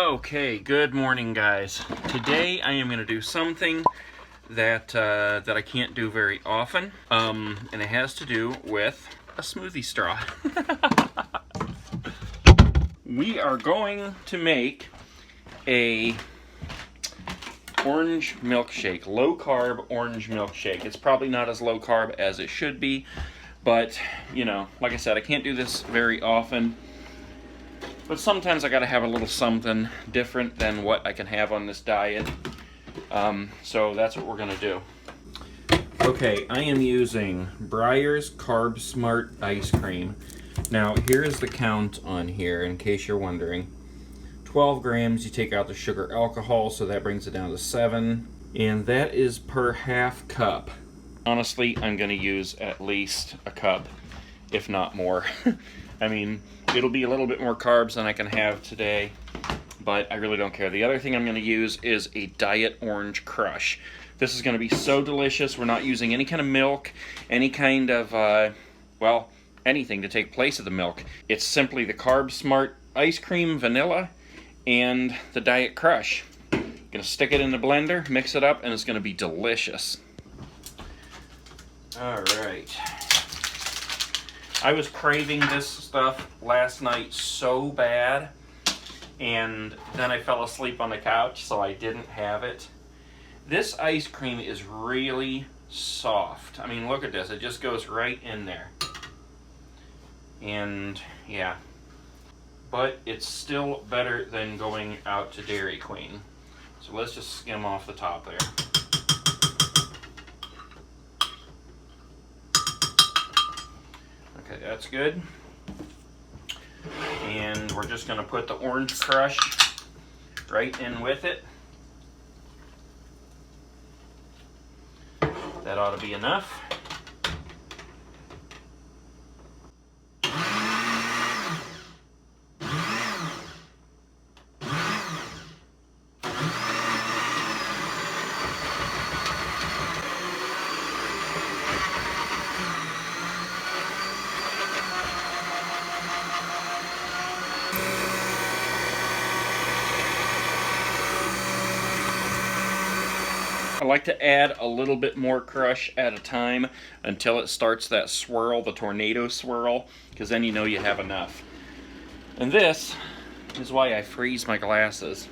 Okay, good morning, guys. Today I am going to do something that I can't do very often, and it has to do with a smoothie straw. We are going to make a orange milkshake, low-carb orange milkshake. It's probably not as low-carb as it should be, but, you know, like I said, I can't do this very often. But sometimes I gotta have a little something different than what I can have on this diet. So that's what we're gonna do. Okay, I am using Breyers Carb Smart ice cream. Now, here is the count on here, in case you're wondering. 12 grams, you take out the sugar alcohol, so that brings it down to 7. And that is per half cup. Honestly, I'm gonna use at least a cup, if not more. I mean, it'll be a little bit more carbs than I can have today, but I really don't care. The other thing I'm going to use is a Diet Orange Crush. This is going to be so delicious. We're not using any kind of milk, any kind of, well, anything to take place of the milk. It's simply the Carb Smart ice cream, vanilla, and the Diet Crush. Going to stick it in the blender, mix it up, and it's going to be delicious. All right. I was craving this stuff last night so bad, and then I fell asleep on the couch, so I didn't have it. This ice cream is really soft. I mean, look at this. It just goes right in there. And, yeah. But it's still better than going out to Dairy Queen. So let's just skim off the top there. Okay, that's good. And we're just going to put the Orange Crush right in with it. That ought to be enough. I like to add a little bit more crush at a time until it starts that swirl, the tornado swirl, because then you know you have enough. And this is why I freeze my glasses.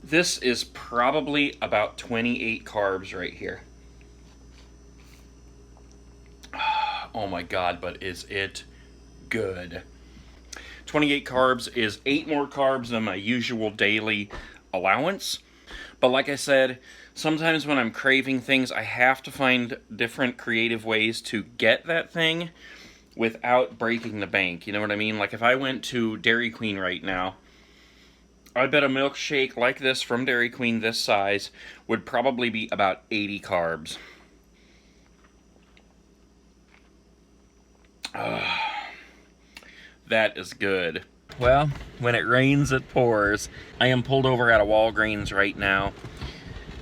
This is probably about 28 carbs right here. Oh my God, but is it good. 28 carbs is 8 more carbs than my usual daily allowance. But like I said, sometimes when I'm craving things, I have to find different creative ways to get that thing without breaking the bank. You know what I mean? Like if I went to Dairy Queen right now, I bet a milkshake like this from Dairy Queen this size would probably be about 80 carbs. That is good. Well, when it rains, it pours. I am pulled over at a Walgreens right now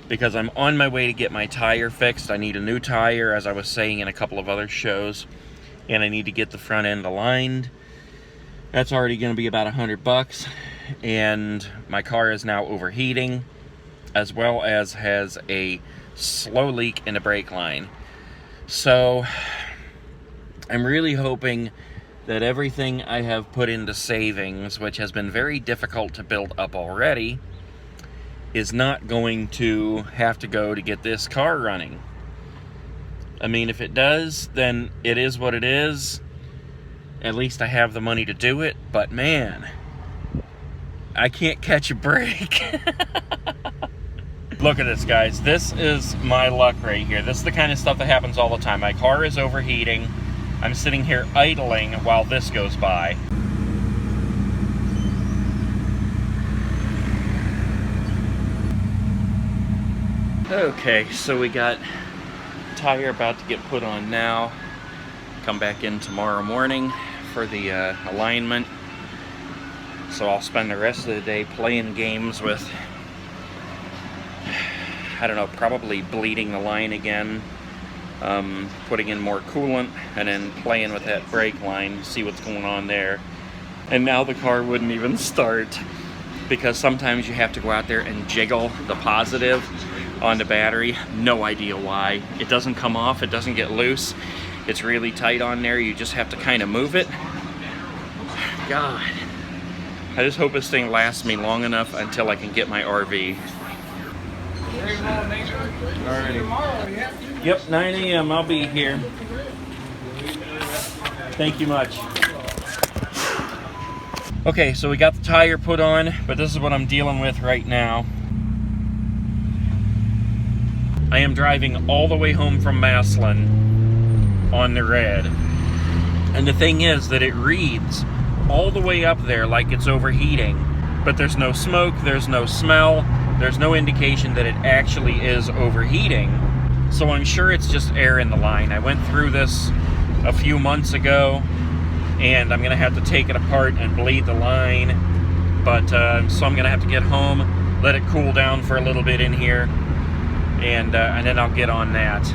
because I'm on my way to get my tire fixed. I need a new tire, as I was saying in a couple of other shows, and I need to get the front end aligned. That's already going to be about $100, and my car is now overheating, as well as has a slow leak in the brake line. So I'm really hoping that everything I have put into savings, which has been very difficult to build up already, is not going to have to go to get this car running. I mean, if it does, then it is what it is. At least I have the money to do it, but man, I can't catch a break. Look at this, guys. This is my luck right here. This is the kind of stuff that happens all the time. My car is overheating. I'm sitting here idling while this goes by. Okay, so we got tire about to get put on now. Come back in tomorrow morning for the alignment. So I'll spend the rest of the day playing games with, I don't know, probably bleeding the line again, putting in more coolant, and then playing with that brake line, see what's going on there. And now the car wouldn't even start, because sometimes you have to go out there and jiggle the positive on the battery. No idea why. It doesn't come off, it doesn't get loose. It's really tight on there, you just have to kind of move it. God. I just hope this thing lasts me long enough until I can get my RV. Alrighty. Yep, 9 a.m. I'll be here. Thank you much. Okay, so we got the tire put on, but this is what I'm dealing with right now. I am driving all the way home from Massillon on the red. And the thing is that it reads all the way up there like it's overheating, but there's no smoke, there's no smell, there's no indication that it actually is overheating. So I'm sure it's just air in the line. I went through this a few months ago, and I'm gonna have to take it apart and bleed the line. But so I'm gonna have to get home, let it cool down for a little bit in here, and then I'll get on that.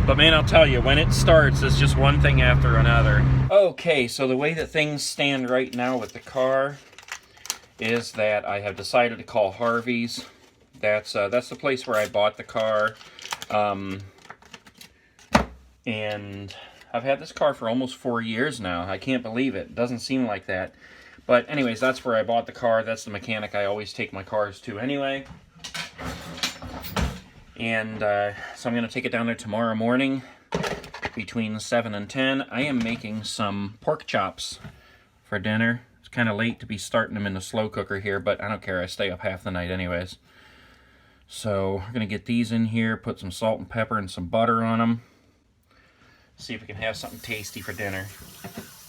But man, I'll tell you, when it starts, it's just one thing after another. Okay, so the way that things stand right now with the car is that I have decided to call Harvey's. That's the place where I bought the car. And I've had this car for almost 4 years now. I can't believe it. It doesn't seem like that. But anyways, that's where I bought the car. That's the mechanic I always take my cars to anyway. And so I'm going to take it down there tomorrow morning between 7 and 10. I am making some pork chops for dinner. It's kind of late to be starting them in the slow cooker here, but I don't care. I stay up half the night anyways. So we're going to get these in here, put some salt and pepper and some butter on them. See if we can have something tasty for dinner.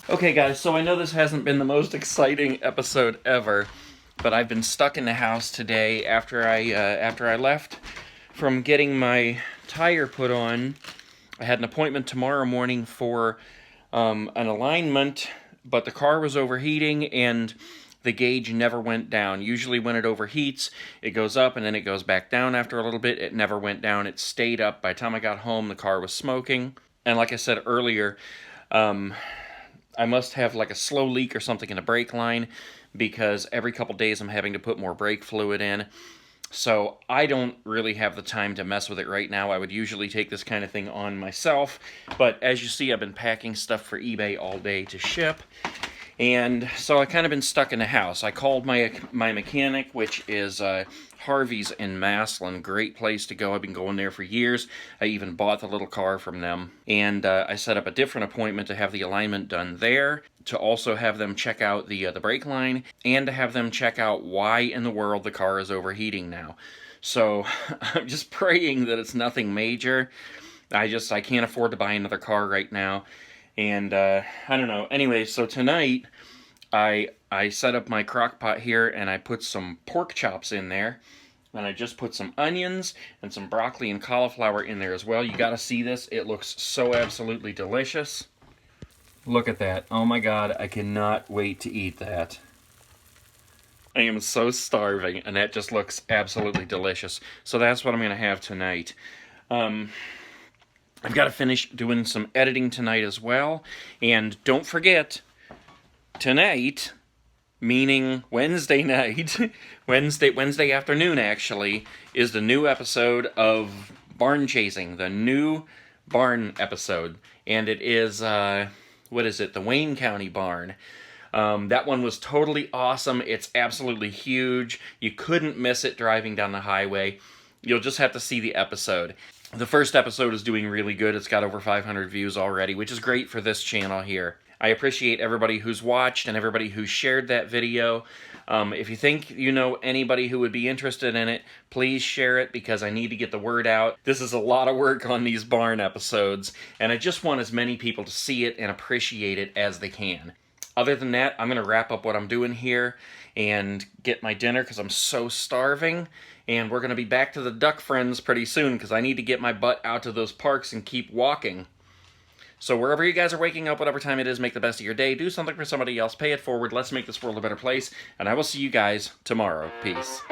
Okay guys, so I know this hasn't been the most exciting episode ever, but I've been stuck in the house today after I left from getting my tire put on. I had an appointment tomorrow morning for an alignment, but the car was overheating and the gauge never went down. Usually when it overheats, it goes up and then it goes back down after a little bit. It never went down. It stayed up. By the time I got home, the car was smoking. And like I said earlier, I must have like a slow leak or something in the brake line, because every couple days I'm having to put more brake fluid in. So I don't really have the time to mess with it right now. I would usually take this kind of thing on myself. But as you see, I've been packing stuff for eBay all day to ship. And so I've kind of been stuck in the house. I called my mechanic, which is Harvey's in Massillon. Great place to go. I've been going there for years. I even bought the little car from them. And I set up a different appointment to have the alignment done there, to also have them check out the brake line, and to have them check out why in the world the car is overheating now. So I'm just praying that it's nothing major. I can't afford to buy another car right now. And I don't know. Anyway, so tonight I set up my crock pot here and I put some pork chops in there. And I just put some onions and some broccoli and cauliflower in there as well. You gotta see this. It looks so absolutely delicious. Look at that. Oh my God, I cannot wait to eat that. I am so starving, and that just looks absolutely delicious. So that's what I'm gonna have tonight. I've got to finish doing some editing tonight as well. And don't forget, tonight, meaning Wednesday night, Wednesday afternoon actually, is the new episode of Barn Chasing, the new barn episode. And it is, what is it, the Wayne County barn. That one was totally awesome. It's absolutely huge. You couldn't miss it driving down the highway. You'll just have to see the episode. The first episode is doing really good. It's got over 500 views already, which is great for this channel here. I appreciate everybody who's watched and everybody who shared that video. If you think you know anybody who would be interested in it, please share it, because I need to get the word out. This is a lot of work on these barn episodes, and I just want as many people to see it and appreciate it as they can. Other than that, I'm going to wrap up what I'm doing here and get my dinner, because I'm so starving. And we're going to be back to the Duck Friends pretty soon, because I need to get my butt out to those parks and keep walking. So wherever you guys are waking up, whatever time it is, make the best of your day. Do something for somebody else. Pay it forward. Let's make this world a better place. And I will see you guys tomorrow. Peace.